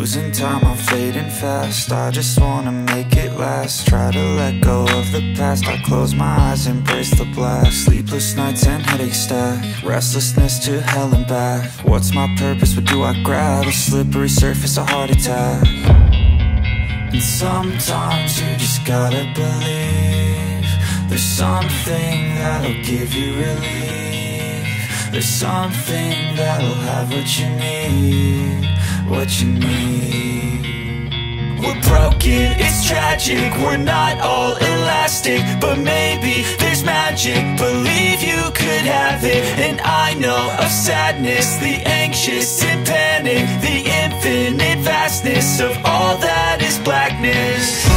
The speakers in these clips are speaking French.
Losing time, I'm fading fast. I just wanna make it last. Try to let go of the past. I close my eyes, embrace the blast. Sleepless nights and headaches stack. Restlessness to hell and back. What's my purpose? What do I grab? A slippery surface, a heart attack. And sometimes you just gotta believe there's something that'll give you relief. There's something that'll have what you need, what you need. We're broken, it's tragic, we're not all elastic, but maybe there's magic. Believe you could have it, and I know of sadness, the anxious and panic, the infinite vastness of all that is blackness.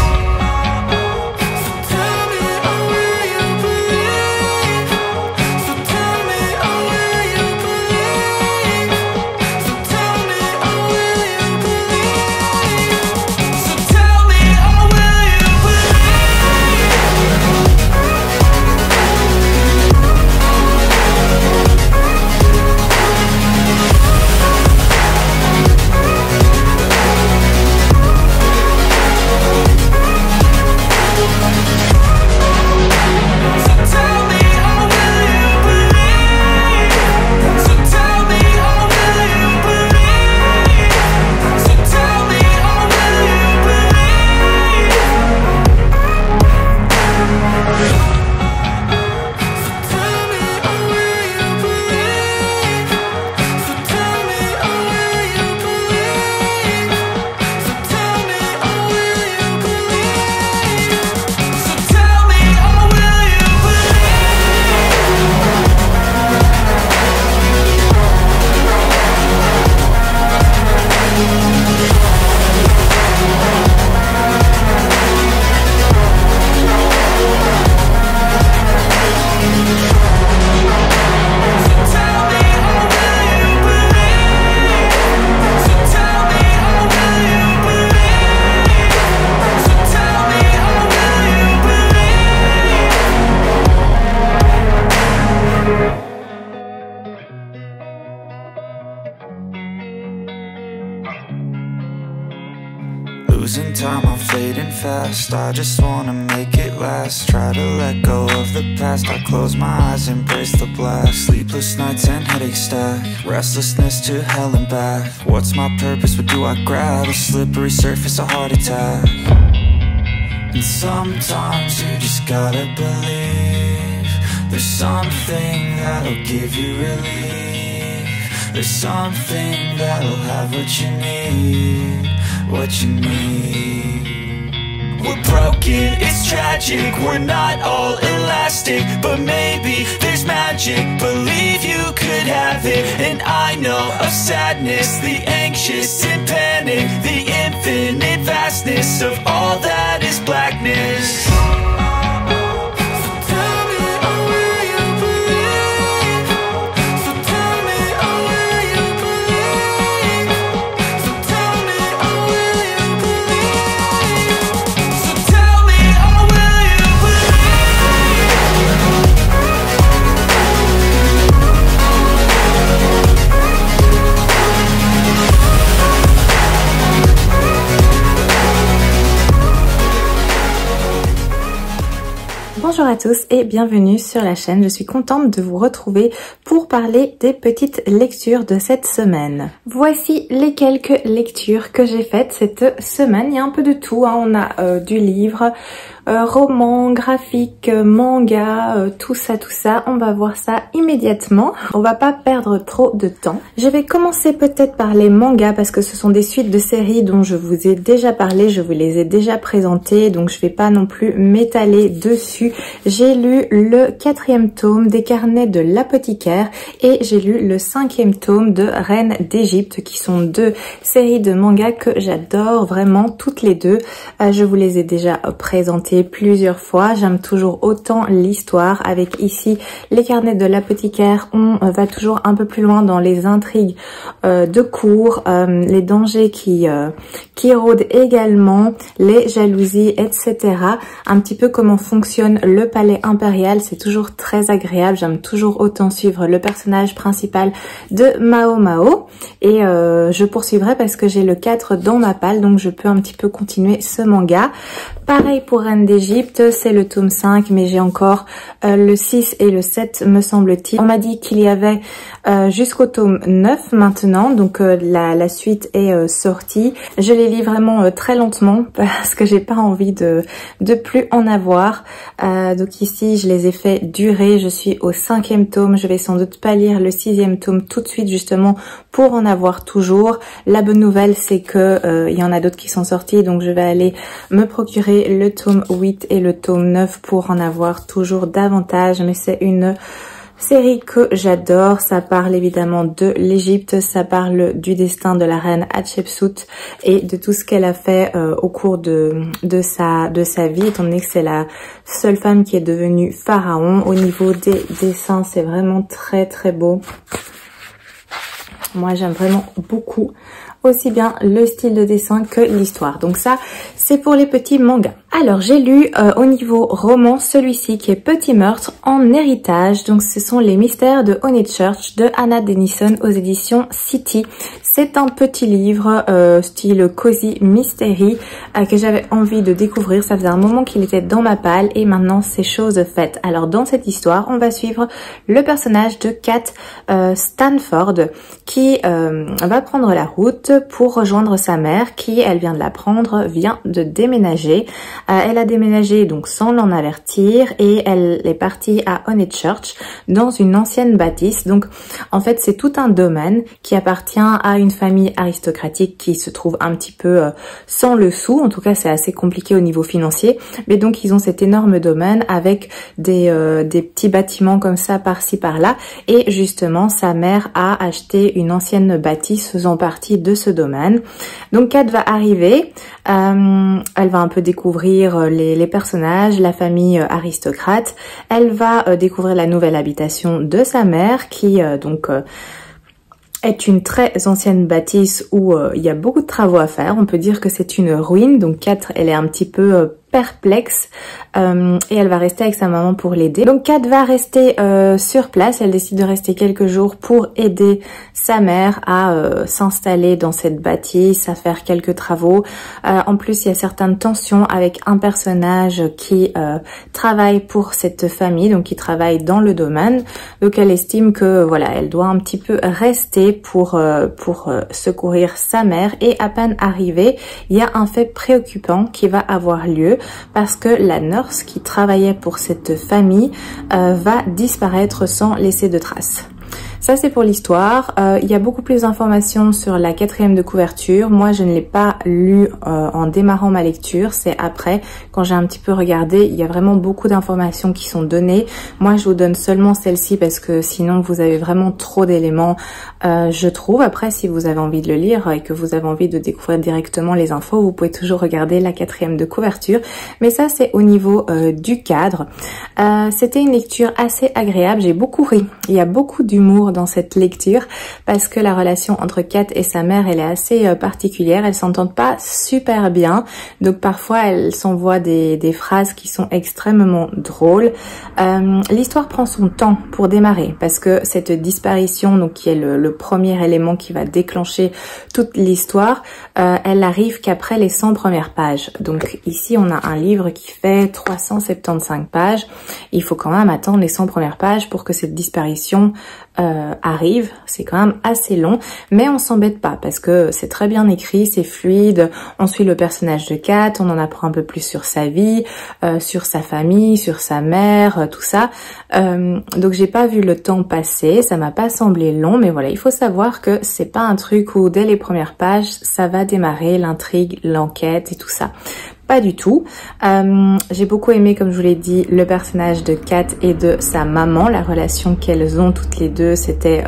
Losing time, I'm fading fast. I just wanna make it last. Try to let go of the past. I close my eyes, embrace the blast. Sleepless nights and headaches stack. Restlessness to hell and back. What's my purpose? What do I grab? A slippery surface, a heart attack. And sometimes you just gotta believe there's something that'll give you relief. There's something that'll have what you need, what you need. We're broken, it's tragic, we're not all elastic, but maybe there's magic. Believe you could have it, and I know of sadness, the anxious and panic, the infinite vastness of all that is blackness. Bonjour à tous et bienvenue sur la chaîne, je suis contente de vous retrouver pour parler des petites lectures de cette semaine. Voici les quelques lectures que j'ai faites cette semaine, il y a un peu de tout, hein. On a du livre, roman, graphique, manga, tout ça, on va voir ça immédiatement, on va pas perdre trop de temps. Je vais commencer peut-être par les mangas parce que ce sont des suites de séries dont je vous ai déjà parlé, je vous les ai déjà présentées, donc je vais pas non plus m'étaler dessus. J'ai lu le 4e tome des Carnets de l'apothicaire et j'ai lu le 5e tome de Reine d'Égypte, qui sont deux séries de mangas que j'adore vraiment toutes les deux. Je vous les ai déjà présentées plusieurs fois, j'aime toujours autant l'histoire. Avec ici les Carnets de l'apothicaire, on va toujours un peu plus loin dans les intrigues de cour, les dangers qui rôdent également, les jalousies, etc. Un petit peu comment fonctionne le palais impérial, c'est toujours très agréable. J'aime toujours autant suivre le personnage principal de Mao Mao. Et je poursuivrai parce que j'ai le 4 dans ma palle, donc je peux un petit peu continuer ce manga. Pareil pour Reine d'Égypte, c'est le tome 5, mais j'ai encore le 6 et le 7 me semble-t-il. On m'a dit qu'il y avait jusqu'au tome 9 maintenant, donc la suite est sortie. Je les lis vraiment très lentement parce que j'ai pas envie de plus en avoir. Donc ici je les ai fait durer, je suis au 5e tome, je vais sans doute pas lire le 6e tome tout de suite justement pour en avoir toujours. La bonne nouvelle c'est que il y en a d'autres qui sont sortis, donc je vais aller me procurer le tome 8 et le tome 9 pour en avoir toujours davantage, mais c'est une série que j'adore. Ça parle évidemment de l'Égypte, ça parle du destin de la reine Hatshepsut et de tout ce qu'elle a fait au cours de sa vie, étant donné que c'est la seule femme qui est devenue pharaon. Au niveau des dessins, c'est vraiment très très beau. Moi j'aime vraiment beaucoup aussi bien le style de dessin que l'histoire. Donc ça, c'est pour les petits mangas. Alors, j'ai lu au niveau roman celui-ci qui est Petit meurtre en héritage. Donc, ce sont les mystères de Honeychurch de Hannah Dennison aux éditions City. C'est un petit livre style cozy mystery que j'avais envie de découvrir. Ça faisait un moment qu'il était dans ma palle et maintenant c'est chose faite. Alors, dans cette histoire, on va suivre le personnage de Kat Stanford qui va prendre la route pour rejoindre sa mère qui, elle vient de l'apprendre, vient de déménager. Elle a déménagé donc sans l'en avertir et elle est partie à Honeychurch dans une ancienne bâtisse. Donc en fait c'est tout un domaine qui appartient à une famille aristocratique qui se trouve un petit peu sans le sou. En tout cas c'est assez compliqué au niveau financier. Mais donc ils ont cet énorme domaine avec des petits bâtiments comme ça par-ci par-là. Et justement sa mère a acheté une ancienne bâtisse faisant partie de ce domaine. Donc Kat va arriver, elle va un peu découvrir les personnages, la famille aristocrate. Elle va découvrir la nouvelle habitation de sa mère qui est une très ancienne bâtisse où il y a beaucoup de travaux à faire. On peut dire que c'est une ruine. Donc Kat, elle est un petit peu perplexe et elle va rester avec sa maman pour l'aider. Donc Kat va rester sur place, elle décide de rester quelques jours pour aider sa mère à s'installer dans cette bâtisse, à faire quelques travaux. En plus il y a certaines tensions avec un personnage qui travaille pour cette famille, donc qui travaille dans le domaine. Donc elle estime que voilà, elle doit un petit peu rester pour secourir sa mère. Et à peine arrivée, il y a un fait préoccupant qui va avoir lieu parce que la nurse qui travaillait pour cette famille va disparaître sans laisser de traces. Ça c'est pour l'histoire. Il y a beaucoup plus d'informations sur la 4e de couverture. Moi je ne l'ai pas lu en démarrant ma lecture, c'est après quand j'ai un petit peu regardé. Il y a vraiment beaucoup d'informations qui sont données. Moi je vous donne seulement celle-ci parce que sinon vous avez vraiment trop d'éléments je trouve. Après si vous avez envie de le lire et que vous avez envie de découvrir directement les infos, vous pouvez toujours regarder la 4e de couverture. Mais ça c'est au niveau du cadre. C'était une lecture assez agréable, j'ai beaucoup ri. Il y a beaucoup d'humour dans cette lecture parce que la relation entre Kat et sa mère elle est assez particulière, elles s'entendent pas super bien, donc parfois elles s'envoient des phrases qui sont extrêmement drôles. L'histoire prend son temps pour démarrer parce que cette disparition, donc qui est le premier élément qui va déclencher toute l'histoire, elle arrive qu'après les 100 premières pages. Donc ici on a un livre qui fait 375 pages, il faut quand même attendre les 100 premières pages pour que cette disparition arrive. C'est quand même assez long, mais on s'embête pas parce que c'est très bien écrit, c'est fluide, on suit le personnage de Kat, on en apprend un peu plus sur sa vie, sur sa famille, sur sa mère, tout ça. Donc j'ai pas vu le temps passer, ça m'a pas semblé long, mais voilà, il faut savoir que c'est pas un truc où dès les premières pages ça va démarrer l'intrigue, l'enquête et tout ça. Pas du tout. J'ai beaucoup aimé, comme je vous l'ai dit, le personnage de Kat et de sa maman. La relation qu'elles ont toutes les deux, c'était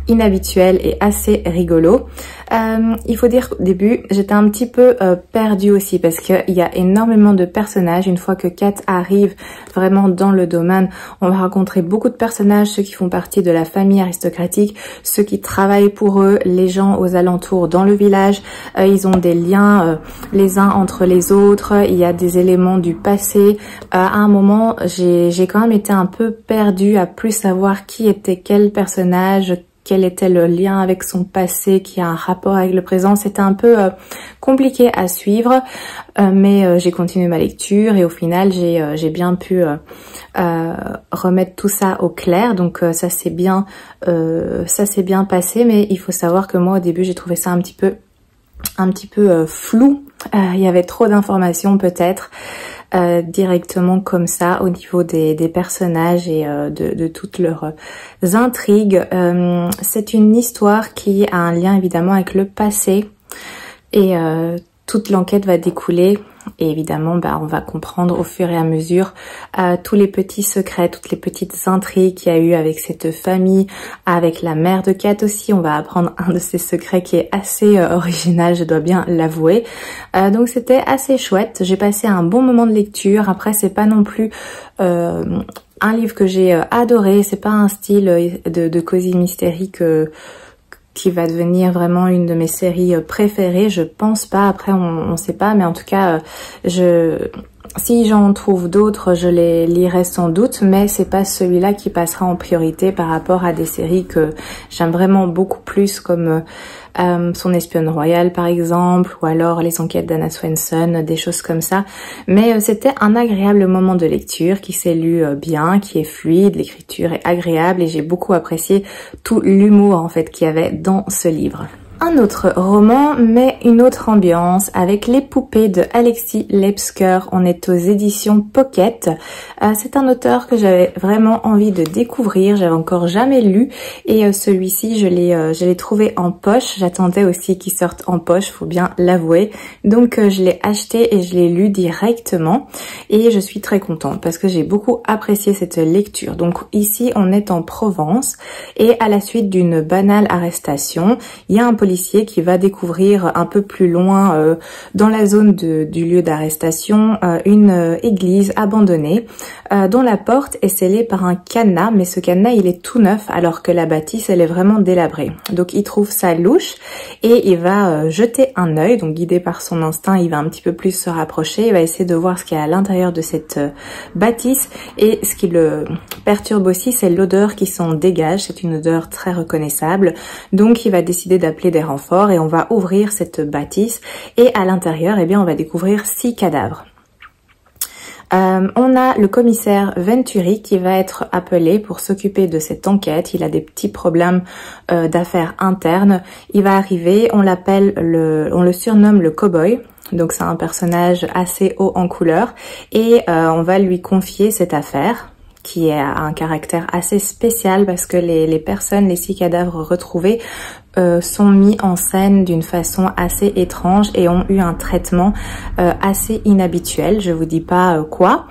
inhabituel et assez rigolo. Il faut dire qu'au début, j'étais un petit peu perdue aussi parce qu'il y a énormément de personnages. Une fois que Kat arrive vraiment dans le domaine, on va rencontrer beaucoup de personnages, ceux qui font partie de la famille aristocratique, ceux qui travaillent pour eux, les gens aux alentours dans le village. Ils ont des liens les uns entre les autres. Il y a des éléments du passé. À un moment, j'ai quand même été un peu perdue à plus savoir qui était quel personnage, quel était le lien avec son passé, qui a un rapport avec le présent. C'était un peu compliqué à suivre, mais j'ai continué ma lecture et au final j'ai bien pu remettre tout ça au clair. Donc ça s'est bien passé, mais il faut savoir que moi au début j'ai trouvé ça un petit peu flou. Il y avait trop d'informations peut-être. Directement comme ça au niveau des personnages et de toutes leurs intrigues. C'est une histoire qui a un lien évidemment avec le passé et toute l'enquête va découler. Et évidemment, on va comprendre au fur et à mesure tous les petits secrets, toutes les petites intrigues qu'il y a eu avec cette famille, avec la mère de Kat aussi. On va apprendre un de ces secrets qui est assez original, je dois bien l'avouer. Donc c'était assez chouette. J'ai passé un bon moment de lecture. Après, c'est pas non plus un livre que j'ai adoré. C'est pas un style de cosy mystery qui va devenir vraiment une de mes séries préférées, je pense pas. Après on sait pas, mais en tout cas si j'en trouve d'autres, je les lirai sans doute, mais c'est pas celui-là qui passera en priorité par rapport à des séries que j'aime vraiment beaucoup plus, comme Son espionne royale par exemple, ou alors Les enquêtes d'Anna Swenson, des choses comme ça. Mais c'était un agréable moment de lecture qui s'est lu bien, qui est fluide, l'écriture est agréable et j'ai beaucoup apprécié tout l'humour en fait qu'il y avait dans ce livre. Un autre roman, mais une autre ambiance, avec Les poupées de Alexis Lepsker. On est aux éditions Pocket. C'est un auteur que j'avais vraiment envie de découvrir. J'avais encore jamais lu et celui-ci, je l'ai trouvé en poche. J'attendais aussi qu'il sorte en poche, faut bien l'avouer. Donc je l'ai acheté et je l'ai lu directement et je suis très contente parce que j'ai beaucoup apprécié cette lecture. Donc ici, on est en Provence et à la suite d'une banale arrestation, il y a un policier qui va découvrir un peu plus loin dans la zone du lieu d'arrestation une église abandonnée dont la porte est scellée par un cadenas, mais ce cadenas il est tout neuf alors que la bâtisse elle est vraiment délabrée. Donc il trouve ça louche et il va jeter un œil, donc guidé par son instinct il va un petit peu plus se rapprocher, il va essayer de voir ce qu'il y a à l'intérieur de cette bâtisse et ce qui le perturbe aussi c'est l'odeur qui s'en dégage, c'est une odeur très reconnaissable, donc il va décider d'appeler des renforts et on va ouvrir cette bâtisse et à l'intérieur eh bien on va découvrir 6 cadavres. On a le commissaire Venturi qui va être appelé pour s'occuper de cette enquête. Il a des petits problèmes d'affaires internes. Il va arriver, on le surnomme le cow-boy. Donc c'est un personnage assez haut en couleur et on va lui confier cette affaire qui a un caractère assez spécial parce que les personnes, les 6 cadavres retrouvés sont mis en scène d'une façon assez étrange et ont eu un traitement assez inhabituel. Je vous dis pas quoi,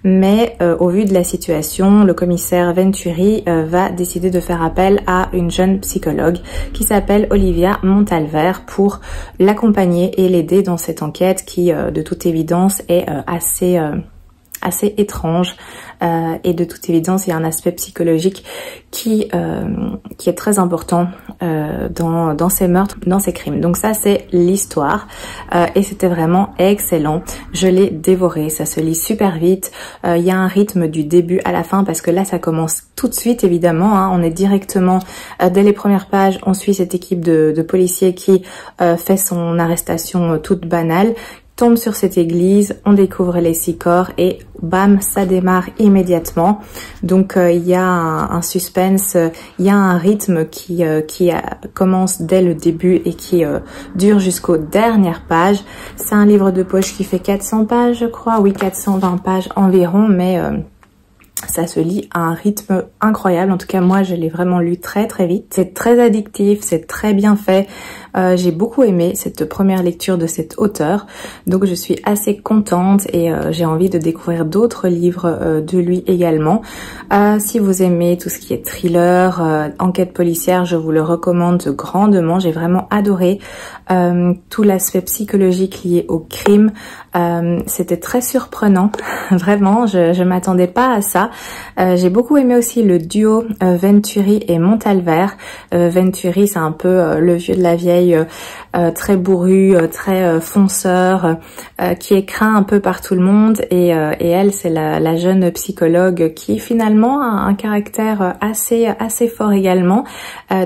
mais au vu de la situation, le commissaire Venturi va décider de faire appel à une jeune psychologue qui s'appelle Olivia Montalver pour l'accompagner et l'aider dans cette enquête qui, de toute évidence, est assez étrange et de toute évidence il y a un aspect psychologique qui est très important dans ces meurtres, dans ces crimes. Donc ça c'est l'histoire et c'était vraiment excellent. Je l'ai dévoré, ça se lit super vite. Il y a un rythme du début à la fin parce que là ça commence tout de suite évidemment, hein. On est directement dès les premières pages, on suit cette équipe de policiers qui fait son arrestation toute banale, tombe sur cette église, on découvre les 6 corps et bam, ça démarre immédiatement. Donc il y a un suspense, il y a un rythme qui commence dès le début et qui dure jusqu'aux dernières pages. C'est un livre de poche qui fait 400 pages je crois, oui 420 pages environ, mais Ça se lit à un rythme incroyable. En tout cas, moi, je l'ai vraiment lu très très vite. C'est très addictif, c'est très bien fait. J'ai beaucoup aimé cette première lecture de cet auteur. Donc, je suis assez contente et j'ai envie de découvrir d'autres livres de lui également. Si vous aimez tout ce qui est thriller, enquête policière, je vous le recommande grandement. J'ai vraiment adoré tout l'aspect psychologique lié au crime. C'était très surprenant. Vraiment, je m'attendais pas à ça. J'ai beaucoup aimé aussi le duo Venturi et Montalver. Venturi, c'est un peu le vieux de la vieille, très bourru, très fonceur, qui est craint un peu par tout le monde. Et elle, c'est la jeune psychologue qui finalement a un caractère assez fort également.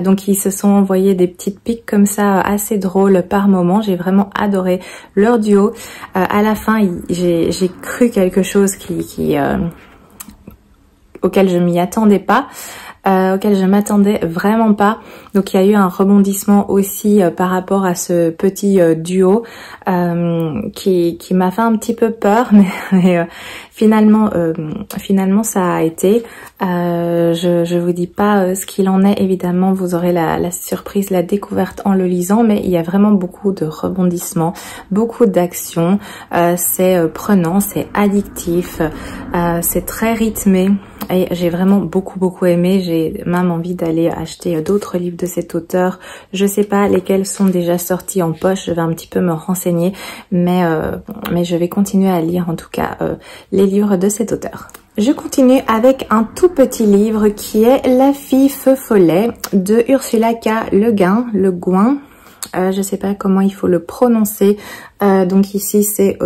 Donc ils se sont envoyés des petites piques comme ça, assez drôles par moment. J'ai vraiment adoré leur duo. À la fin, j'ai cru quelque chose auquel je m'y attendais pas, auquel je m'attendais vraiment pas. Donc il y a eu un rebondissement aussi par rapport à ce petit duo qui m'a fait un petit peu peur, mais finalement ça a été. Je vous dis pas ce qu'il en est, évidemment vous aurez la surprise, la découverte en le lisant, mais il y a vraiment beaucoup de rebondissements, beaucoup d'action, c'est prenant, c'est addictif, c'est très rythmé et j'ai vraiment beaucoup aimé. J'ai même envie d'aller acheter d'autres livres de cet auteur. Je sais pas lesquels sont déjà sortis en poche, je vais un petit peu me renseigner, mais je vais continuer à lire en tout cas les livres de cet auteur. Je continue avec un tout petit livre qui est La fille feu follet de Ursula K. Le Guin. Je sais pas comment il faut le prononcer. Donc ici c'est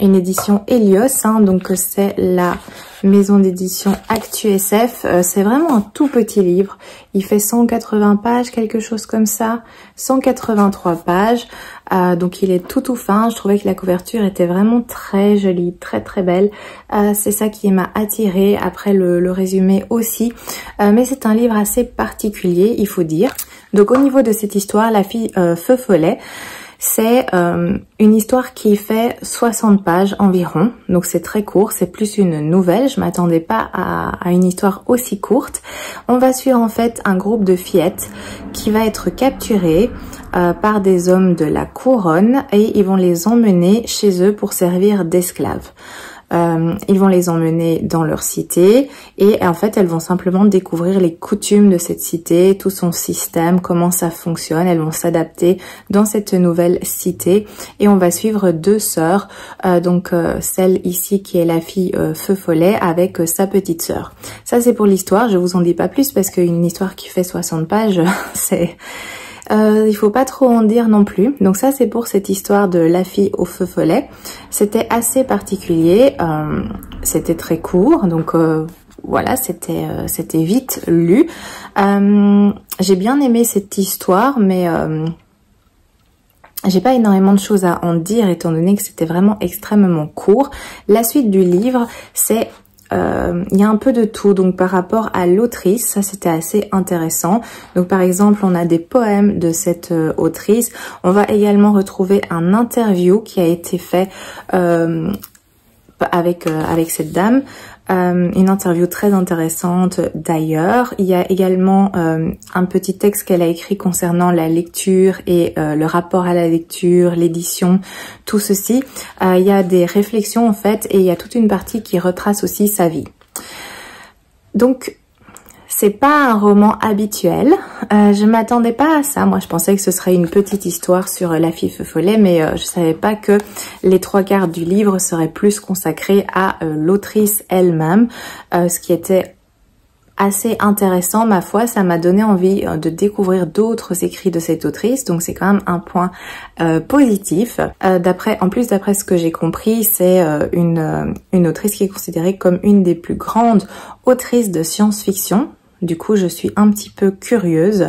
une édition Helios, hein, donc c'est la maison d'édition ActuSF. C'est vraiment un tout petit livre. Il fait 180 pages, quelque chose comme ça. 183 pages. Donc il est tout fin. Je trouvais que la couverture était vraiment très jolie, très belle. C'est ça qui m'a attirée. Après le résumé aussi. Mais c'est un livre assez particulier, il faut dire. Donc au niveau de cette histoire, La fille feu follet, c'est une histoire qui fait 60 pages environ, donc c'est très court, c'est plus une nouvelle, je m'attendais pas à une histoire aussi courte. On va suivre en fait un groupe de fillettes qui va être capturé par des hommes de la couronne et ils vont les emmener chez eux pour servir d'esclaves. Ils vont les emmener dans leur cité et en fait elles vont simplement découvrir les coutumes de cette cité, tout son système, comment ça fonctionne. Elles vont s'adapter dans cette nouvelle cité et on va suivre deux sœurs, donc celle ici qui est la fille feu follet avec sa petite sœur. Ça c'est pour l'histoire, je vous en dis pas plus parce qu'une histoire qui fait 60 pages c'est... il faut pas trop en dire non plus. Donc ça c'est pour cette histoire de La fille au feu follet. C'était assez particulier, c'était très court, donc voilà, c'était vite lu. J'ai bien aimé cette histoire, mais j'ai pas énormément de choses à en dire étant donné que c'était vraiment extrêmement court. La suite du livre, c'est il y a un peu de tout, donc par rapport à l'autrice, ça c'était assez intéressant. Donc par exemple, on a des poèmes de cette autrice. On va également retrouver un interview qui a été fait avec cette dame. Une interview très intéressante d'ailleurs. Il y a également un petit texte qu'elle a écrit concernant la lecture et le rapport à la lecture, l'édition, tout ceci. Il y a des réflexions en fait et il y a toute une partie qui retrace aussi sa vie. Donc c'est pas un roman habituel, je m'attendais pas à ça. Moi je pensais que ce serait une petite histoire sur La fille feu follet, mais je savais pas que les 3/4 du livre seraient plus consacrés à l'autrice elle-même, ce qui était assez intéressant ma foi. Ça m'a donné envie de découvrir d'autres écrits de cette autrice, donc c'est quand même un point positif. En plus d'après ce que j'ai compris, c'est une autrice qui est considérée comme une des plus grandes autrices de science-fiction. Du coup, je suis un petit peu curieuse.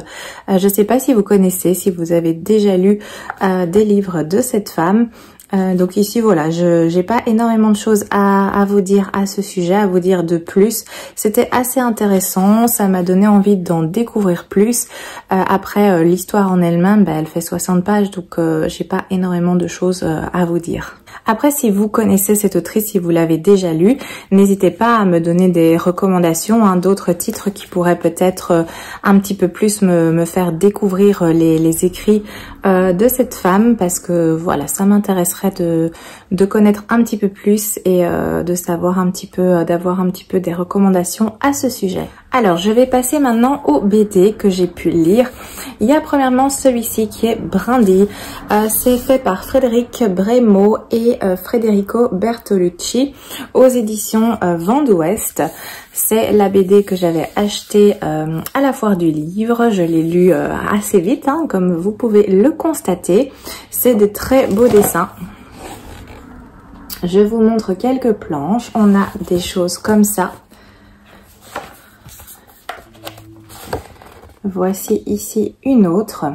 Je sais pas si vous connaissez, si vous avez déjà lu des livres de cette femme. Donc ici, voilà, j'ai pas énormément de choses à vous dire à ce sujet, à vous dire de plus. C'était assez intéressant, ça m'a donné envie d'en découvrir plus. Après, l'histoire en elle-même, elle fait 60 pages, donc j'ai pas énormément de choses à vous dire. Après, si vous connaissez cette autrice, si vous l'avez déjà lue, n'hésitez pas à me donner des recommandations, hein, d'autres titres qui pourraient peut-être un petit peu plus me faire découvrir les écrits de cette femme, parce que voilà, ça m'intéresserait de connaître un petit peu plus et de savoir un petit peu, d'avoir un petit peu des recommandations à ce sujet. Alors, je vais passer maintenant au BD que j'ai pu lire. Il y a premièrement celui-ci qui est Brindilles. C'est fait par Frédéric Bremo et Federico Bertolucci aux éditions Vent d'Ouest. C'est la BD que j'avais achetée à la foire du livre. Je l'ai lu assez vite, hein, comme vous pouvez le constater. C'est de très beaux dessins. Je vous montre quelques planches. On a des choses comme ça. Voici ici une autre.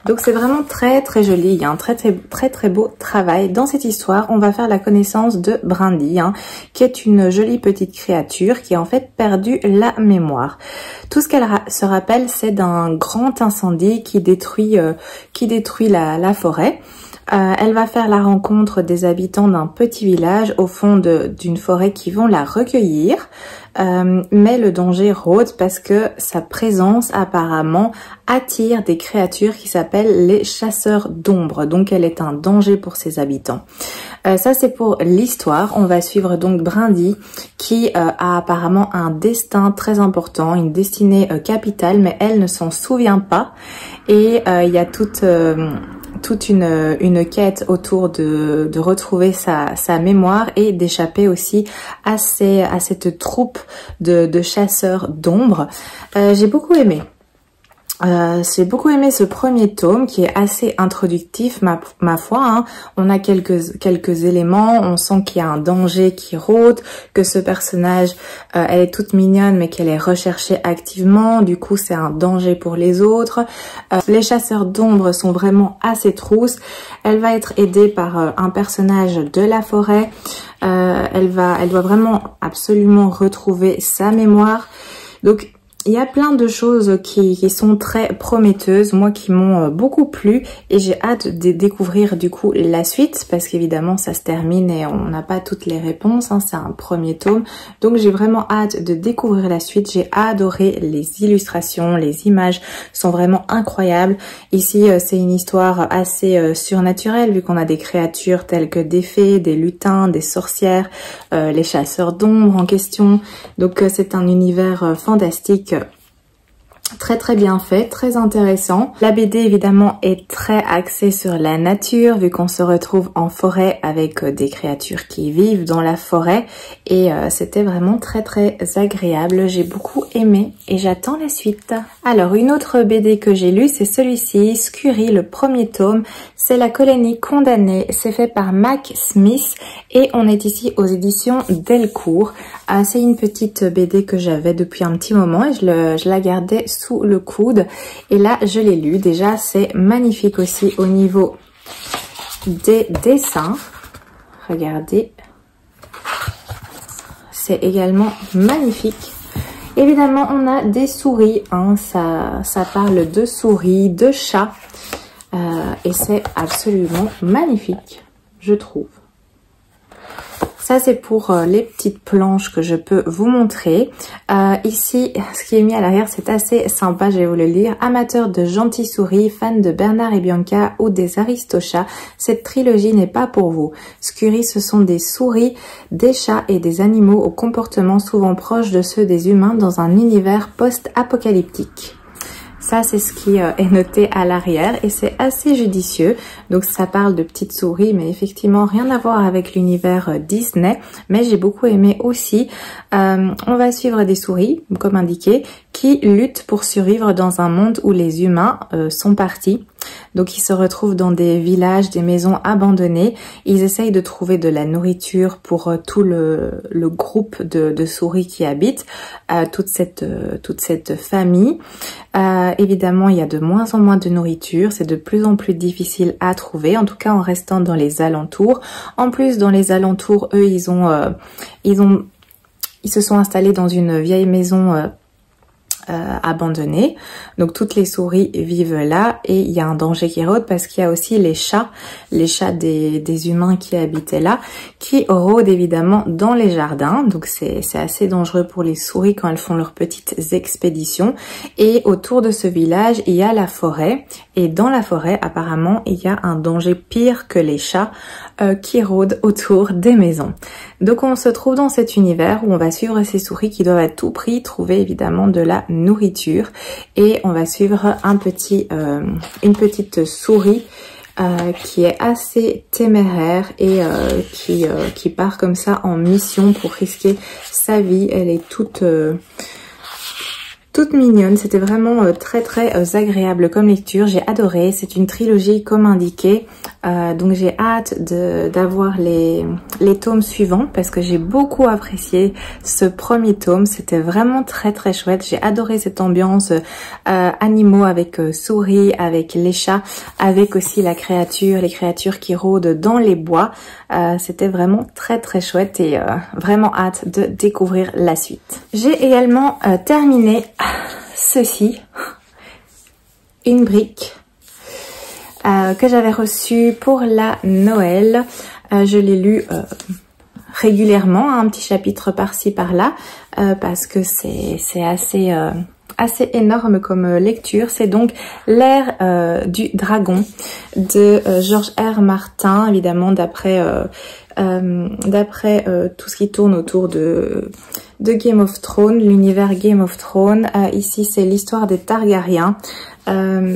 Donc c'est vraiment très très joli, il y a un très beau travail. Dans cette histoire, on va faire la connaissance de Brindilles, hein, qui est une jolie petite créature qui a en fait perdu la mémoire. Tout ce qu'elle se rappelle, c'est d'un grand incendie qui détruit la forêt. Elle va faire la rencontre des habitants d'un petit village au fond d'une forêt qui vont la recueillir. Mais le danger rôde parce que sa présence apparemment attire des créatures qui s'appellent les chasseurs d'ombre. Donc elle est un danger pour ses habitants. Ça c'est pour l'histoire. On va suivre donc Brindilles qui a apparemment un destin très important, une destinée capitale, mais elle ne s'en souvient pas. Et il y a toute une quête autour de retrouver sa mémoire et d'échapper aussi à cette troupe de chasseurs d'ombre. J'ai beaucoup aimé. J'ai beaucoup aimé ce premier tome qui est assez introductif, ma foi, hein. On a quelques éléments, on sent qu'il y a un danger qui rôde, que ce personnage, elle est toute mignonne mais qu'elle est recherchée activement, du coup c'est un danger pour les autres. Les chasseurs d'ombre sont vraiment à ses trousses. Elle va être aidée par un personnage de la forêt. Elle doit vraiment absolument retrouver sa mémoire. Donc il y a plein de choses qui sont très prometteuses, moi qui m'ont beaucoup plu, et j'ai hâte de découvrir du coup la suite, parce qu'évidemment ça se termine et on n'a pas toutes les réponses, hein, c'est un premier tome, donc j'ai vraiment hâte de découvrir la suite. J'ai adoré les illustrations, les images sont vraiment incroyables. Ici c'est une histoire assez surnaturelle, vu qu'on a des créatures telles que des fées, des lutins, des sorcières, les chasseurs d'ombre en question, donc c'est un univers fantastique, très bien fait, très intéressant. La BD évidemment est très axée sur la nature, vu qu'on se retrouve en forêt avec des créatures qui vivent dans la forêt, et c'était vraiment très agréable. J'ai beaucoup aimé et j'attends la suite. Alors une autre BD que j'ai lue, c'est celui-ci, Scurry, le premier tome. C'est La colonie condamnée, c'est fait par Mac Smith et on est ici aux éditions Delcourt. C'est une petite BD que j'avais depuis un petit moment et je la gardais sous le coude, et là je l'ai lu. Déjà c'est magnifique aussi au niveau des dessins, regardez, c'est également magnifique. Évidemment on a des souris, hein, ça parle de souris, de chats, et c'est absolument magnifique, je trouve. Ça c'est pour les petites planches que je peux vous montrer. Ici, ce qui est mis à l'arrière, c'est assez sympa, je vais vous le lire. Amateur de gentilles souris, fan de Bernard et Bianca ou des Aristochats, cette trilogie n'est pas pour vous. Scurry, ce sont des souris, des chats et des animaux aux comportements souvent proches de ceux des humains dans un univers post-apocalyptique. Ça, c'est ce qui est noté à l'arrière et c'est assez judicieux. Donc, ça parle de petites souris, mais effectivement, rien à voir avec l'univers Disney. Mais j'ai beaucoup aimé aussi. On va suivre des souris, comme indiqué, qui luttent pour survivre dans un monde où les humains sont partis. Donc ils se retrouvent dans des villages, des maisons abandonnées. Ils essayent de trouver de la nourriture pour tout le groupe de souris qui habitent, toute cette famille. Évidemment, il y a de moins en moins de nourriture. C'est de plus en plus difficile à trouver, en tout cas en restant dans les alentours. En plus, dans les alentours, eux, ils se sont installés dans une vieille maison abandonné. Donc toutes les souris vivent là et il y a un danger qui rôde parce qu'il y a aussi les chats des humains qui habitaient là, qui rôdent évidemment dans les jardins. Donc c'est assez dangereux pour les souris quand elles font leurs petites expéditions. Et autour de ce village, il y a la forêt. Et dans la forêt, apparemment, il y a un danger pire que les chats qui rôdent autour des maisons. Donc on se trouve dans cet univers où on va suivre ces souris qui doivent à tout prix trouver évidemment de la nourriture. Et on va suivre une petite souris qui est assez téméraire et qui part comme ça en mission pour risquer sa vie. Elle est toute mignonne. C'était vraiment très agréable comme lecture. J'ai adoré. C'est une trilogie comme indiqué. Donc j'ai hâte d'avoir les tomes suivants parce que j'ai beaucoup apprécié ce premier tome. C'était vraiment très chouette. J'ai adoré cette ambiance animaux avec souris, avec les chats, avec aussi les créatures qui rôdent dans les bois. C'était vraiment très chouette et vraiment hâte de découvrir la suite. J'ai également terminé ceci, une brique que j'avais reçue pour la Noël. Je l'ai lu régulièrement, un petit chapitre par-ci par-là, parce que c'est assez énorme comme lecture. C'est donc L'ère du dragon de George R. Martin, évidemment d'après tout ce qui tourne autour de Game of Thrones, l'univers Game of Thrones. Ici c'est l'histoire des Targaryens.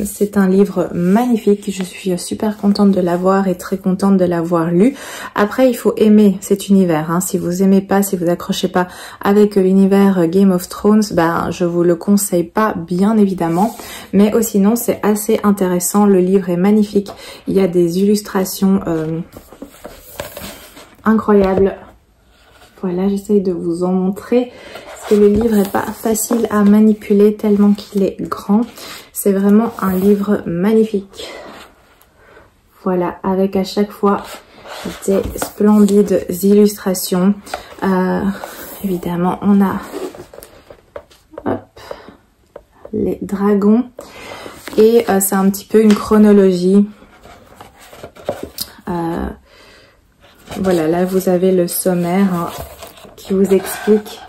C'est un livre magnifique, je suis super contente de l'avoir et très contente de l'avoir lu. Après il faut aimer cet univers, hein. Si vous aimez pas, si vous accrochez pas avec l'univers Game of Thrones, ben je vous le conseille pas bien évidemment, mais sinon c'est assez intéressant, le livre est magnifique, il y a des illustrations incroyables. Voilà, j'essaye de vous en montrer parce que le livre est pas facile à manipuler tellement qu'il est grand. C'est vraiment un livre magnifique. Voilà, avec à chaque fois des splendides illustrations. Évidemment, on a les dragons et c'est un petit peu une chronologie. Voilà, là vous avez le sommaire hein, qui vous explique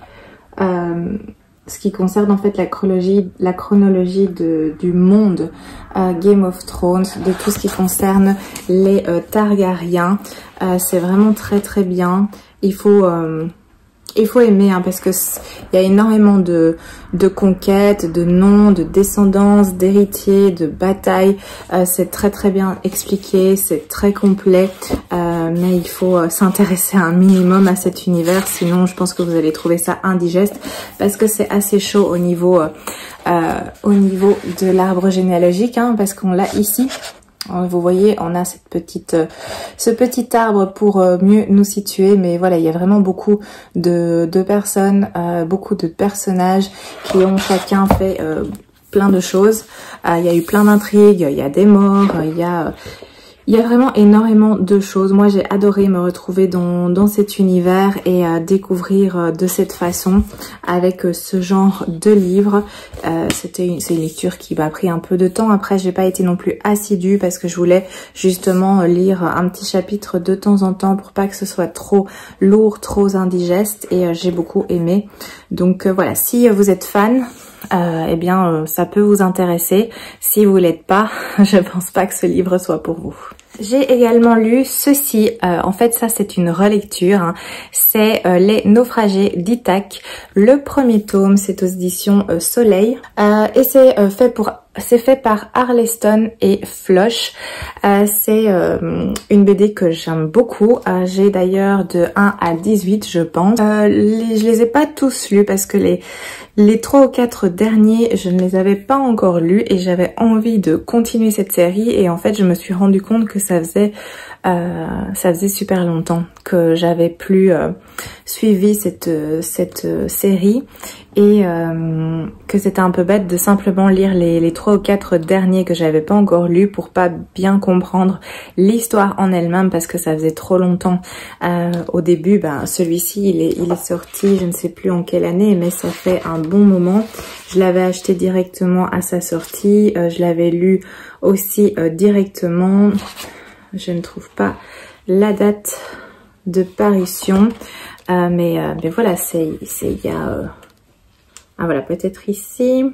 ce qui concerne en fait la chronologie du monde Game of Thrones, de tout ce qui concerne les Targaryens. C'est vraiment très bien. Il faut aimer hein, parce que il y a énormément de conquêtes, de noms, de descendance, d'héritiers, de batailles. C'est très bien expliqué, c'est très complet. Mais il faut s'intéresser un minimum à cet univers, sinon je pense que vous allez trouver ça indigeste parce que c'est assez chaud au niveau de l'arbre généalogique, hein, parce qu'on l'a ici. Vous voyez, on a ce petit arbre pour mieux nous situer, mais voilà, il y a vraiment beaucoup de personnes, beaucoup de personnages qui ont chacun fait plein de choses. Il y a eu plein d'intrigues, il y a des morts, il y a vraiment énormément de choses. Moi, j'ai adoré me retrouver dans cet univers et découvrir de cette façon avec ce genre de livre. C'est une lecture qui m'a pris un peu de temps. Après, j'ai pas été non plus assidue parce que je voulais justement lire un petit chapitre de temps en temps pour pas que ce soit trop lourd, trop indigeste. Et j'ai beaucoup aimé. Donc voilà, si vous êtes fan, eh bien ça peut vous intéresser. Si vous l'êtes pas, je pense pas que ce livre soit pour vous. J'ai également lu ceci, en fait ça c'est une relecture, hein. C'est Les Naufragés d'Ithaque, le premier tome, c'est aux éditions Soleil, et c'est fait par Arleston et Floch. C'est une BD que j'aime beaucoup. J'ai d'ailleurs de 1 à 18 je pense. Je les ai pas tous lus parce que les 3 ou 4 derniers je ne les avais pas encore lus et j'avais envie de continuer cette série et en fait je me suis rendu compte que ça faisait super longtemps que j'avais plus suivi cette série et que c'était un peu bête de simplement lire les 3 ou 4 derniers que j'avais pas encore lus pour pas bien comprendre l'histoire en elle-même parce que ça faisait trop longtemps. Au début, celui-ci il est sorti, je ne sais plus en quelle année, mais ça fait un bon moment Je l'avais acheté directement à sa sortie. Je l'avais lu aussi directement. Je ne trouve pas la date de parution. Mais voilà, il y a... ah voilà, peut-être ici.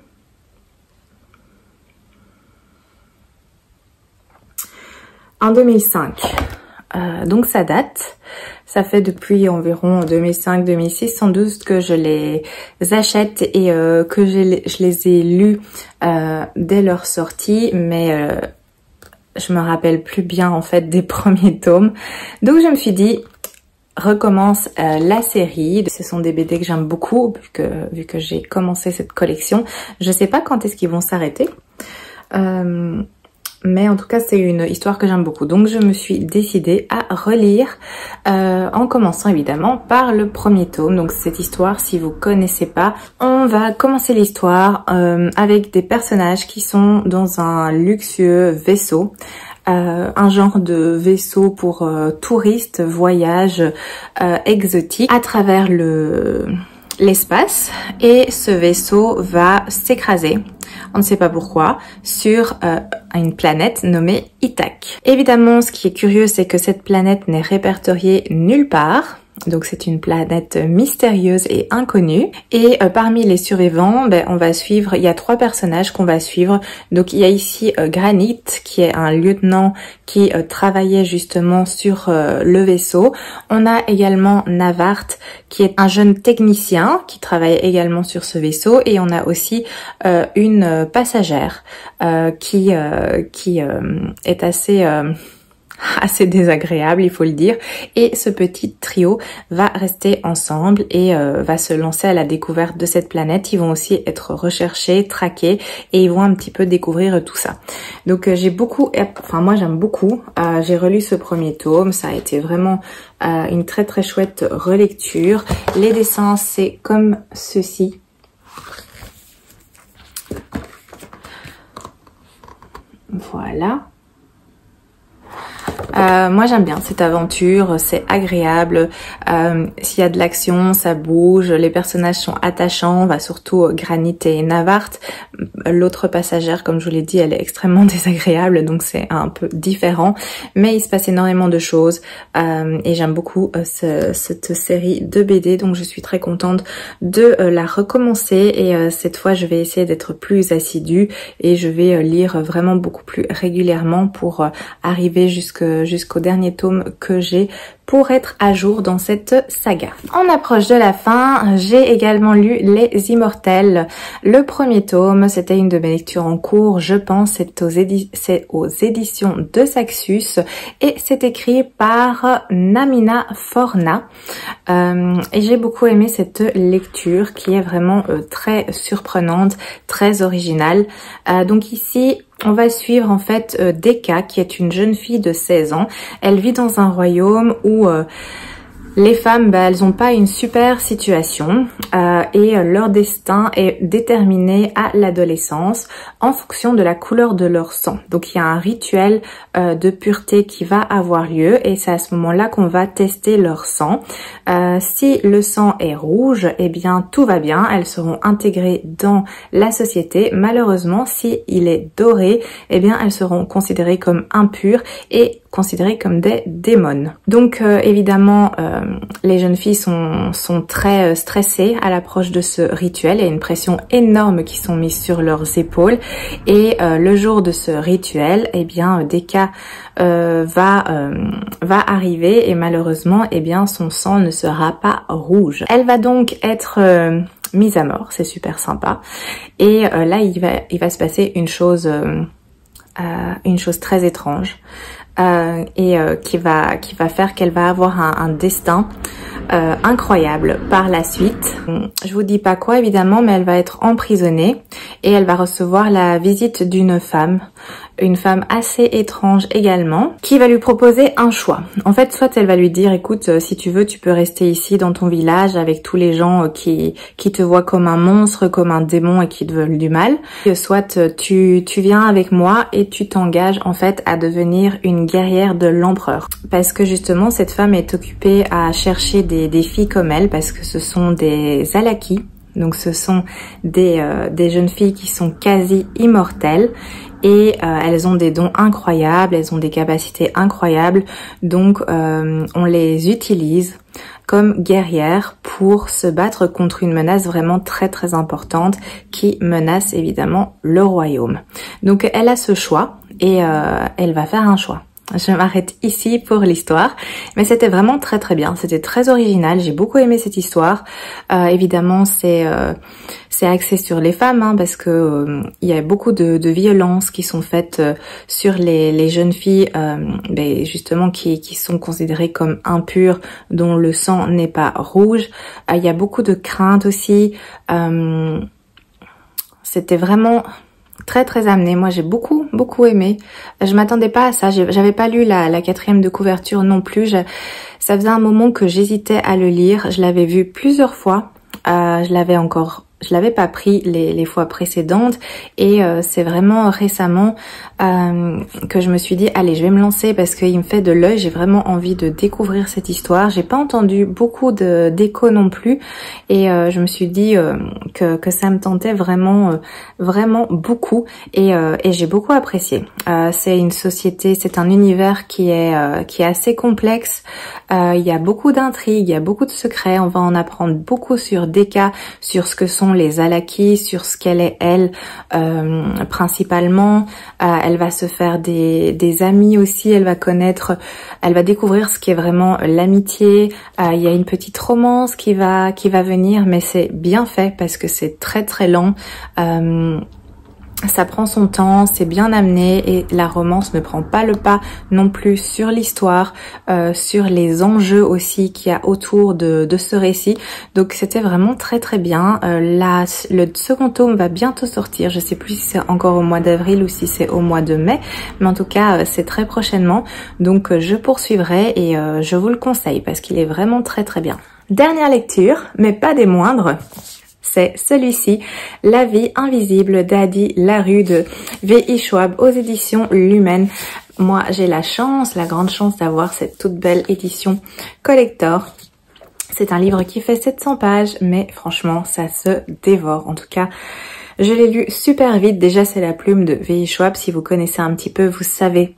En 2005. Donc ça date. Ça fait depuis environ 2005-2006 sans doute que je les achète et que je les ai lus dès leur sortie. Mais je me rappelle plus bien en fait des premiers tomes. Donc je me suis dit... recommence la série. Ce sont des BD que j'aime beaucoup vu que j'ai commencé cette collection. Je sais pas quand est-ce qu'ils vont s'arrêter. Mais en tout cas, c'est une histoire que j'aime beaucoup. Donc, je me suis décidée à relire en commençant évidemment par le premier tome. Donc, cette histoire, si vous connaissez pas, on va commencer l'histoire avec des personnages qui sont dans un luxueux vaisseau. Un genre de vaisseau pour touristes, voyage exotique à travers l'espace, et ce vaisseau va s'écraser, on ne sait pas pourquoi, sur une planète nommée Ithaq. Évidemment, ce qui est curieux, c'est que cette planète n'est répertoriée nulle part. Donc c'est une planète mystérieuse et inconnue. Et parmi les survivants, on va suivre, il y a 3 personnages qu'on va suivre. Donc il y a ici Granit, qui est un lieutenant qui travaillait justement sur le vaisseau. On a également Navart, qui est un jeune technicien qui travaille également sur ce vaisseau. Et on a aussi une passagère qui est assez désagréable, il faut le dire, et ce petit trio va rester ensemble et va se lancer à la découverte de cette planète. Ils vont aussi être recherchés, traqués, et ils vont un petit peu découvrir tout ça. Donc moi j'aime beaucoup, j'ai relu ce premier tome, ça a été vraiment une très très chouette relecture. Les dessins, c'est comme ceci. Voilà. Moi j'aime bien cette aventure, c'est agréable, s'il y a de l'action, ça bouge, les personnages sont attachants, surtout Granit et Navart. L'autre passagère, comme je vous l'ai dit, elle est extrêmement désagréable, donc c'est un peu différent, mais il se passe énormément de choses et j'aime beaucoup cette série de BD, donc je suis très contente de la recommencer, et cette fois je vais essayer d'être plus assidue et je vais lire vraiment beaucoup plus régulièrement pour arriver jusqu'au dernier tome que j'ai pour être à jour dans cette saga. On approche de la fin, j'ai également lu Les Immortels. Le premier tome, c'était une de mes lectures en cours, je pense, c'est aux éditions de Saxus, et c'est écrit par Namina Forna. Et j'ai beaucoup aimé cette lecture qui est vraiment très surprenante, très originale. Donc ici, on va suivre en fait Deka, qui est une jeune fille de 16 ans. Elle vit dans un royaume où les femmes, elles n'ont pas une super situation et leur destin est déterminé à l'adolescence en fonction de la couleur de leur sang. Donc il y a un rituel de pureté qui va avoir lieu, et c'est à ce moment-là qu'on va tester leur sang. Si le sang est rouge, eh bien tout va bien, elles seront intégrées dans la société. Malheureusement, si il est doré, eh bien elles seront considérées comme impures et considérées comme des démons. Donc évidemment, les jeunes filles sont très stressées à l'approche de ce rituel. Il y a une pression énorme qui sont mises sur leurs épaules, et le jour de ce rituel, eh bien Deka va arriver, et malheureusement, eh bien son sang ne sera pas rouge. Elle va donc être mise à mort, c'est super sympa. Et là, il va se passer une chose très étrange. Qui va faire qu'elle va avoir un destin incroyable par la suite. Je vous dis pas quoi évidemment, mais elle va être emprisonnée et elle va recevoir la visite d'une femme, une femme assez étrange également, qui va lui proposer un choix. En fait, soit elle va lui dire, écoute, si tu veux, tu peux rester ici dans ton village avec tous les gens qui te voient comme un monstre, comme un démon et qui te veulent du mal. Soit tu viens avec moi et tu t'engages en fait à devenir une guerrière de l'empereur. Parce que justement, cette femme est occupée à chercher des filles comme elle, parce que ce sont des Alaki. Donc ce sont des jeunes filles qui sont quasi immortelles et elles ont des dons incroyables, elles ont des capacités incroyables. Donc on les utilise comme guerrières pour se battre contre une menace vraiment très très importante qui menace évidemment le royaume. Donc elle a ce choix et elle va faire un choix. Je m'arrête ici pour l'histoire, mais c'était vraiment très très bien, c'était très original, j'ai beaucoup aimé cette histoire. Évidemment c'est axé sur les femmes, hein, parce que il y a beaucoup de violences qui sont faites sur les jeunes filles, justement qui sont considérées comme impures, dont le sang n'est pas rouge. Il y a beaucoup de craintes aussi. C'était vraiment très très amené. Moi j'ai beaucoup aimé. Je m'attendais pas à ça. J'avais pas lu la 4e de couverture non plus. Ça faisait un moment que j'hésitais à le lire. Je l'avais vu plusieurs fois. Je l'avais pas pris les fois précédentes et c'est vraiment récemment que je me suis dit allez, je vais me lancer parce qu'il me fait de l'œil, j'ai vraiment envie de découvrir cette histoire. J'ai pas entendu beaucoup d'écho non plus et je me suis dit que ça me tentait vraiment beaucoup et j'ai beaucoup apprécié. C'est une société, c'est un univers qui est assez complexe. Il y a beaucoup d'intrigues, il y a beaucoup de secrets. On va en apprendre beaucoup sur Deka, sur ce que sont les Alaki, sur ce qu'elle est elle principalement. Elle va se faire des amis aussi, elle va découvrir ce qui est vraiment l'amitié. Il y a une petite romance qui va venir, mais c'est bien fait parce que c'est très très lent. Ça prend son temps, c'est bien amené et la romance ne prend pas le pas non plus sur l'histoire, sur les enjeux aussi qu'il y a autour de ce récit. Donc c'était vraiment très très bien. Le second tome va bientôt sortir. Je sais plus si c'est encore au mois d'avril ou si c'est au mois de mai, mais en tout cas c'est très prochainement. Donc je poursuivrai et je vous le conseille parce qu'il est vraiment très très bien. Dernière lecture, mais pas des moindres. C'est celui-ci, La vie invisible d'Adi Larue de V.I. Schwab aux éditions Lumen. Moi, j'ai la grande chance d'avoir cette toute belle édition collector. C'est un livre qui fait 700 pages, mais franchement, ça se dévore. En tout cas, je l'ai lu super vite. Déjà, c'est la plume de V.I. Schwab. Si vous connaissez un petit peu, vous savez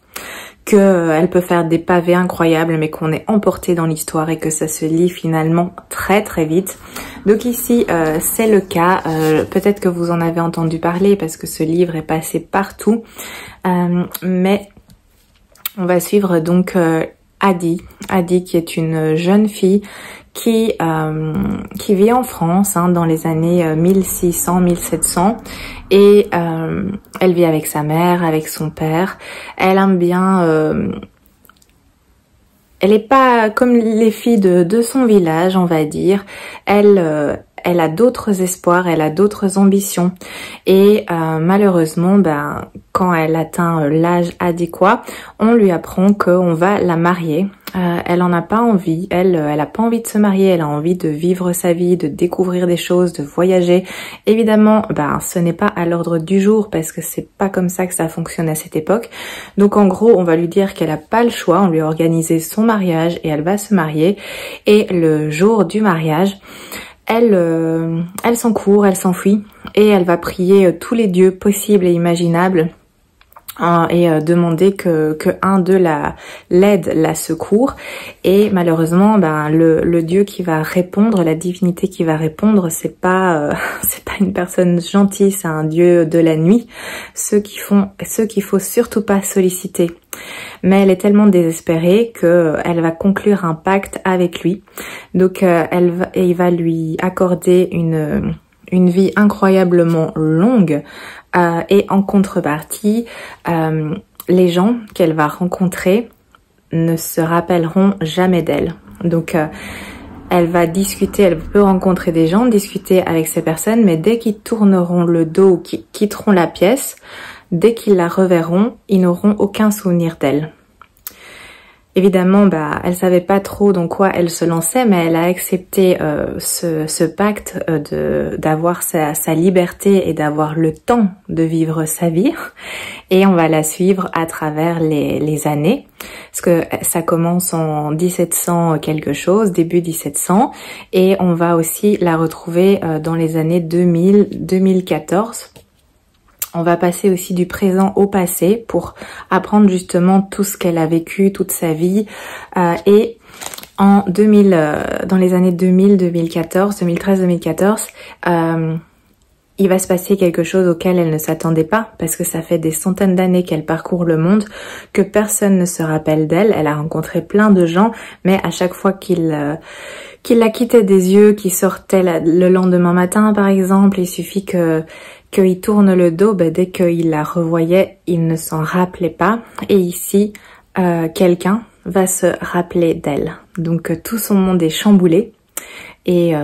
qu'elle peut faire des pavés incroyables, mais qu'on est emporté dans l'histoire et que ça se lit finalement très très vite. Donc ici, c'est le cas. Peut-être que vous en avez entendu parler parce que ce livre est passé partout. Mais on va suivre donc Adi qui est une jeune fille qui vit en France dans les années 1600-1700 et elle vit avec sa mère, avec son père. Elle aime bien... elle est pas comme les filles de son village, on va dire. Elle a d'autres espoirs, elle a d'autres ambitions. Et malheureusement, quand elle atteint l'âge adéquat, on lui apprend qu'on va la marier. Elle en a pas envie, elle a pas envie de se marier, elle a envie de vivre sa vie, de découvrir des choses, de voyager. Évidemment, ce n'est pas à l'ordre du jour parce que c'est pas comme ça que ça fonctionne à cette époque. Donc en gros, on va lui dire qu'elle a pas le choix, on lui a organisé son mariage et elle va se marier. Et le jour du mariage, elle s'encourt, elle s'enfuit et elle va prier tous les dieux possibles et imaginables et demander que un d'eux l'aide, la secours. Et malheureusement, le dieu qui va répondre, la divinité qui va répondre, c'est pas une personne gentille, c'est un dieu de la nuit, ceux qu'il faut surtout pas solliciter. Mais elle est tellement désespérée que elle va conclure un pacte avec lui. Donc il va lui accorder une vie incroyablement longue. Et en contrepartie, les gens qu'elle va rencontrer ne se rappelleront jamais d'elle. Donc elle va discuter, elle peut rencontrer des gens, discuter avec ces personnes, mais dès qu'ils tourneront le dos, qu'ils quitteront la pièce, dès qu'ils la reverront, ils n'auront aucun souvenir d'elle. Évidemment, elle savait pas trop dans quoi elle se lançait, mais elle a accepté ce pacte d'avoir sa liberté et d'avoir le temps de vivre sa vie. Et on va la suivre à travers les années, parce que ça commence en 1700 quelque chose, début 1700, et on va aussi la retrouver dans les années 2000-2014. On va passer aussi du présent au passé pour apprendre justement tout ce qu'elle a vécu, toute sa vie. Et dans les années 2000-2014, 2013-2014, il va se passer quelque chose auquel elle ne s'attendait pas, parce que ça fait des centaines d'années qu'elle parcourt le monde, que personne ne se rappelle d'elle. Elle a rencontré plein de gens, mais à chaque fois qu'il la quittait des yeux, qu'il sortait le lendemain matin par exemple, il suffit qu'il tourne le dos, dès qu'il la revoyait, il ne s'en rappelait pas. Et ici, quelqu'un va se rappeler d'elle. Donc tout son monde est chamboulé. Et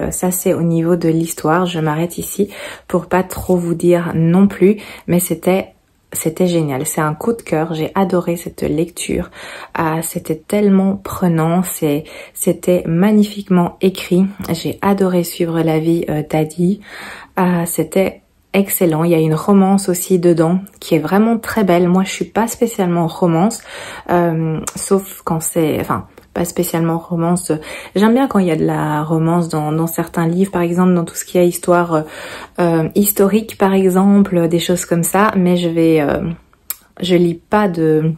ça c'est au niveau de l'histoire. Je m'arrête ici pour pas trop vous dire non plus, mais c'était génial. C'est un coup de cœur. J'ai adoré cette lecture. C'était tellement prenant. C'était magnifiquement écrit. J'ai adoré suivre la vie d'Adi. C'était excellent. Il y a une romance aussi dedans qui est vraiment très belle. Moi, je suis pas spécialement romance, sauf quand c'est, pas spécialement romance. J'aime bien quand il y a de la romance dans certains livres, par exemple dans tout ce qui est histoire historique, par exemple, des choses comme ça. Mais je lis pas de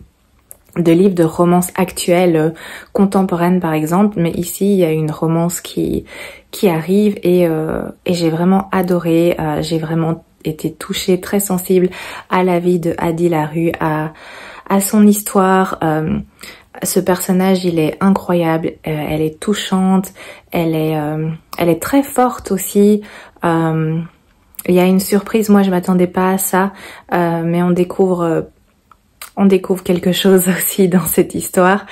livres de romance actuelle, contemporaine par exemple, mais ici il y a une romance qui arrive et j'ai vraiment adoré, j'ai vraiment été touchée, très sensible à la vie de Adi Larue, à son histoire. Ce personnage, il est incroyable, elle est touchante, elle est très forte aussi. Il y a une surprise, moi je m'attendais pas à ça, mais on découvre quelque chose aussi dans cette histoire.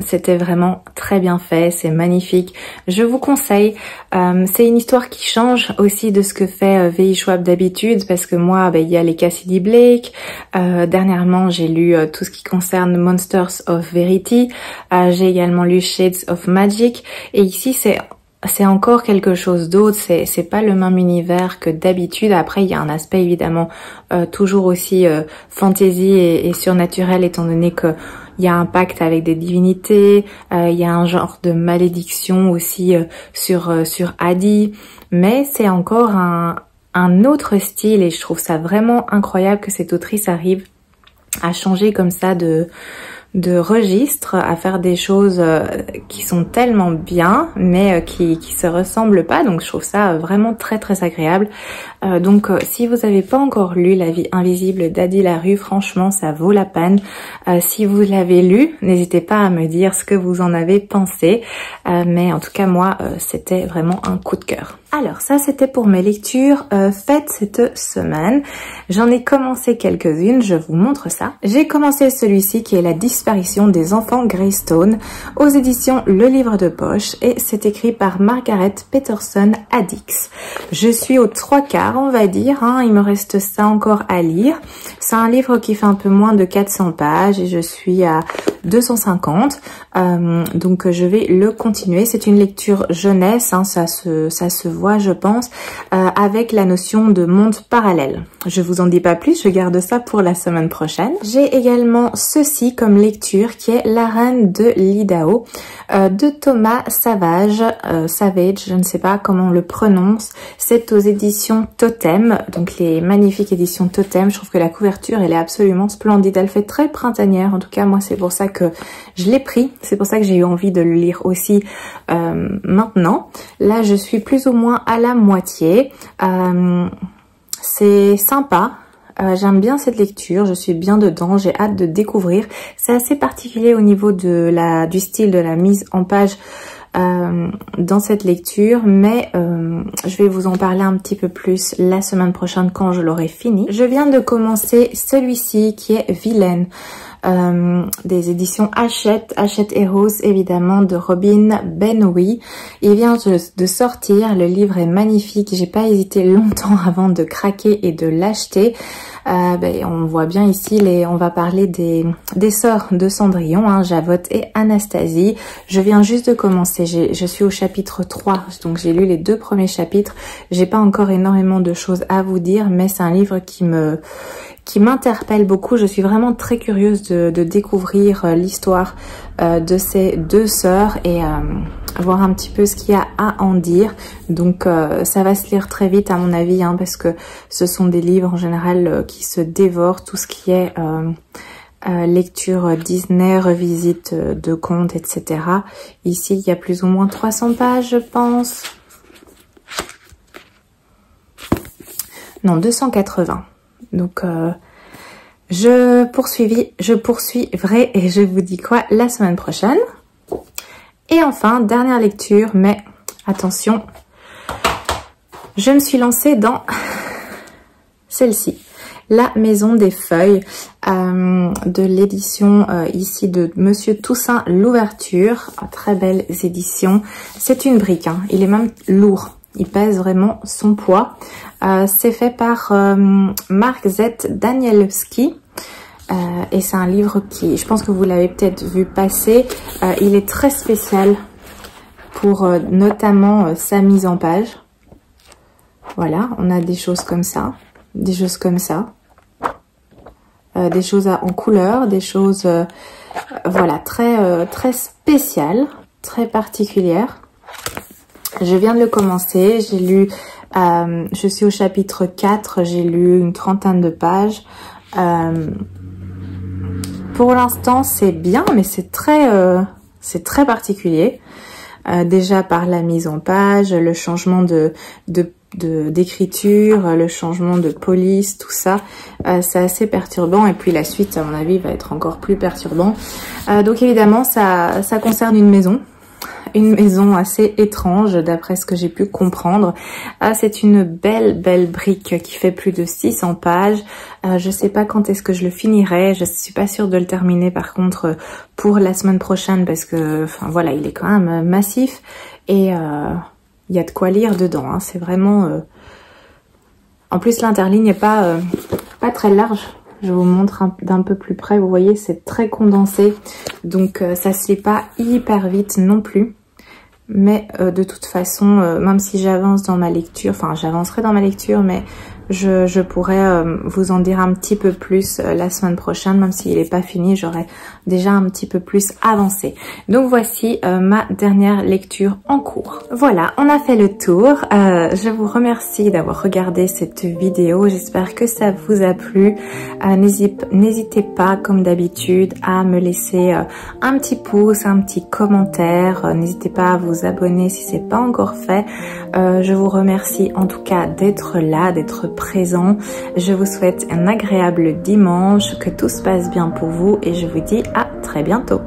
C'était vraiment très bien fait, c'est magnifique. Je vous conseille. C'est une histoire qui change aussi de ce que fait V.I. Schwab d'habitude, parce que moi, il y a les Cassidy Blake. Dernièrement, j'ai lu tout ce qui concerne Monsters of Verity. J'ai également lu Shades of Magic. Et ici, c'est encore quelque chose d'autre, c'est pas le même univers que d'habitude. Après, il y a un aspect évidemment toujours aussi fantasy et surnaturel, étant donné que il y a un pacte avec des divinités, il y a un genre de malédiction aussi sur Adi, mais c'est encore un autre style et je trouve ça vraiment incroyable que cette autrice arrive à changer comme ça de registre, à faire des choses qui sont tellement bien mais qui se ressemblent pas, donc je trouve ça vraiment très très agréable. Donc si vous n'avez pas encore lu La vie invisible d'Adi Larue, franchement ça vaut la peine. Si vous l'avez lu, n'hésitez pas à me dire ce que vous en avez pensé, mais en tout cas moi c'était vraiment un coup de cœur. Alors ça c'était pour mes lectures faites cette semaine. J'en ai commencé quelques-unes, je vous montre ça. J'ai commencé celui-ci qui est La disparition des enfants Greystone aux éditions Le Livre de Poche et c'est écrit par Margaret Peterson Addix. Je suis aux 3/4 on va dire, il me reste ça encore à lire. C'est un livre qui fait un peu moins de 400 pages et je suis à 250, donc je vais le continuer. C'est une lecture jeunesse, ça se voit je pense, avec la notion de monde parallèle. Je vous en dis pas plus, je garde ça pour la semaine prochaine. J'ai également ceci comme lecture qui est La Reine de l'Idaho de Thomas Savage, je ne sais pas comment on le prononce. C'est aux éditions Totem, donc les magnifiques éditions Totem. Je trouve que la couverture elle est absolument splendide, elle fait très printanière, en tout cas moi c'est pour ça que je l'ai pris, c'est pour ça que j'ai eu envie de le lire aussi maintenant. Là je suis plus ou moins à la moitié, c'est sympa. J'aime bien cette lecture, je suis bien dedans, j'ai hâte de découvrir. C'est assez particulier au niveau du style de la mise en page dans cette lecture, mais je vais vous en parler un petit peu plus la semaine prochaine quand je l'aurai fini. Je viens de commencer celui-ci qui est Vilaine des éditions Hachette et Rose évidemment, de Robin Benoît. Il vient de sortir, le livre est magnifique, j'ai pas hésité longtemps avant de craquer et de l'acheter. On voit bien ici, on va parler des sœurs de Cendrillon, hein, Javotte et Anastasie. Je viens juste de commencer, je suis au chapitre 3, donc j'ai lu les 2 premiers chapitres. J'ai pas encore énormément de choses à vous dire, mais c'est un livre qui m'interpelle beaucoup. Je suis vraiment très curieuse de découvrir l'histoire de ces 2 sœurs et voir un petit peu ce qu'il y a à en dire. Donc ça va se lire très vite à mon avis, hein, parce que ce sont des livres en général qui se dévorent, tout ce qui est lecture Disney, revisite de contes, etc. Ici il y a plus ou moins 300 pages je pense. Non, 280. Donc je poursuivrai et je vous dis quoi la semaine prochaine. Et enfin, dernière lecture, mais attention, je me suis lancée dans celle-ci, La Maison des Feuilles, de l'édition ici de Monsieur Toussaint Louverture. Très belles éditions. C'est une brique, hein. Il est même lourd, il pèse vraiment son poids. C'est fait par Mark Z. Danielewski. Et c'est un livre qui, je pense que vous l'avez peut-être vu passer, il est très spécial pour notamment sa mise en page. Voilà, on a des choses comme ça, des choses comme ça, des choses en couleur, des choses voilà, très spéciales, très particulières. Je viens de le commencer, j'ai lu, je suis au chapitre 4, j'ai lu une 30aine de pages. Pour l'instant, c'est bien, mais c'est très particulier. Déjà par la mise en page, le changement d'écriture, le changement de police, tout ça, c'est assez perturbant. Et puis la suite, à mon avis, va être encore plus perturbant. Donc évidemment, ça concerne une maison assez étrange d'après ce que j'ai pu comprendre. C'est une belle brique qui fait plus de 600 pages. Je sais pas quand est-ce que je le finirai. Je suis pas sûre de le terminer par contre pour la semaine prochaine parce que, enfin voilà, il est quand même massif et il y a de quoi lire dedans, hein. C'est vraiment... En plus, l'interligne n'est pas très large. Je vous montre d'un peu plus près. Vous voyez, c'est très condensé. Donc, ça se lit pas hyper vite non plus. Mais de toute façon, même si j'avance dans ma lecture, enfin j'avancerai dans ma lecture, mais je pourrais vous en dire un petit peu plus la semaine prochaine, même s'il n'est pas fini, j'aurai déjà un petit peu plus avancé. Donc voici ma dernière lecture en cours. Voilà, on a fait le tour. Je vous remercie d'avoir regardé cette vidéo. J'espère que ça vous a plu. N'hésitez pas, comme d'habitude, à me laisser un petit pouce, un petit commentaire. N'hésitez pas à vous abonner si c'est pas encore fait. Je vous remercie en tout cas d'être là, d'être présent. Je vous souhaite un agréable dimanche, que tout se passe bien pour vous et je vous dis à très bientôt.